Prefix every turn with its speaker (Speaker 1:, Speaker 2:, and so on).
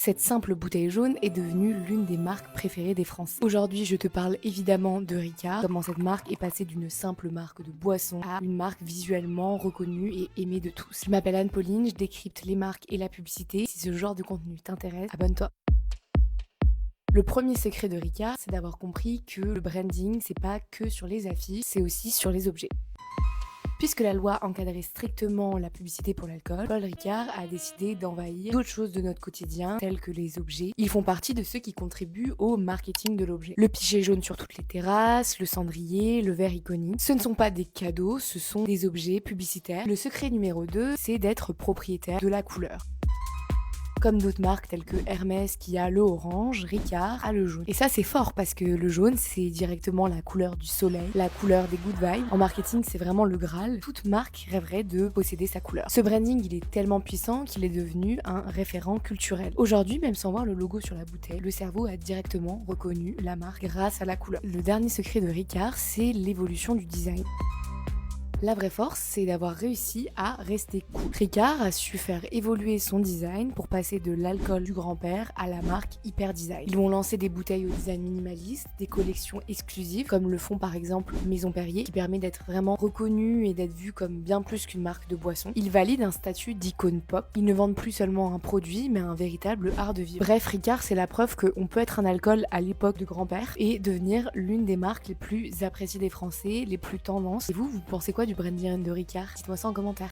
Speaker 1: Cette simple bouteille jaune est devenue l'une des marques préférées des Français. Aujourd'hui, je te parle évidemment de Ricard, comment cette marque est passée d'une simple marque de boisson à une marque visuellement reconnue et aimée de tous. Je m'appelle Anne-Pauline, je décrypte les marques et la publicité. Si ce genre de contenu t'intéresse, abonne-toi. Le premier secret de Ricard, c'est d'avoir compris que le branding, c'est pas que sur les affiches, c'est aussi sur les objets. Puisque la loi encadrait strictement la publicité pour l'alcool, Paul Ricard a décidé d'envahir d'autres choses de notre quotidien, tels que les objets. Ils font partie de ceux qui contribuent au marketing de l'objet. Le pichet jaune sur toutes les terrasses, le cendrier, le verre iconique. Ce ne sont pas des cadeaux, ce sont des objets publicitaires. Le secret numéro 2, c'est d'être propriétaire de la couleur. Comme d'autres marques telles que Hermès qui a le orange, Ricard a le jaune. Et ça c'est fort parce que le jaune c'est directement la couleur du soleil, la couleur des good vibes. En marketing c'est vraiment le Graal. Toute marque rêverait de posséder sa couleur. Ce branding il est tellement puissant qu'il est devenu un référent culturel. Aujourd'hui, même sans voir le logo sur la bouteille, le cerveau a directement reconnu la marque grâce à la couleur. Le dernier secret de Ricard, c'est l'évolution du design. La vraie force, c'est d'avoir réussi à rester cool. Ricard a su faire évoluer son design pour passer de l'alcool du grand-père à la marque hyper design. Ils vont lancer des bouteilles au design minimaliste, des collections exclusives, comme le font par exemple Maison Perrier, qui permet d'être vraiment reconnu et d'être vu comme bien plus qu'une marque de boisson. Ils valident un statut d'icône pop. Ils ne vendent plus seulement un produit, mais un véritable art de vivre. Bref, Ricard, c'est la preuve qu'on peut être un alcool à l'époque de grand-père et devenir l'une des marques les plus appréciées des Français, les plus tendances. Et vous pensez quoi du branding de Ricard? Dites-moi ça en commentaire.